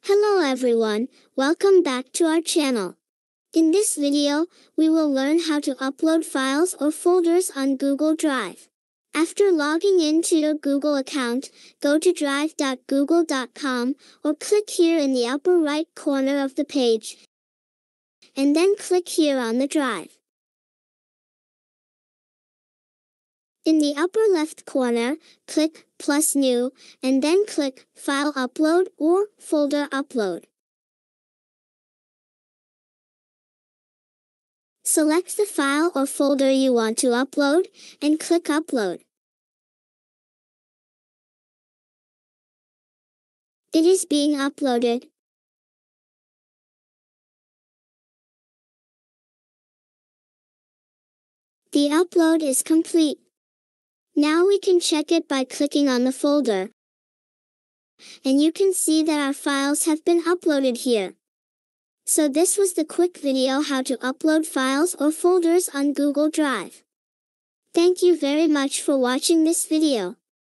Hello everyone, welcome back to our channel. In this video, we will learn how to upload files or folders on Google Drive. After logging into your Google account, go to drive.google.com or click here in the upper right corner of the page, and then click here on the drive. In the upper left corner, click plus new, and then click File Upload or Folder Upload. Select the file or folder you want to upload, and click Upload. It is being uploaded. The upload is complete. Now we can check it by clicking on the folder. And you can see that our files have been uploaded here. So this was the quick video how to upload files or folders on Google Drive. Thank you very much for watching this video.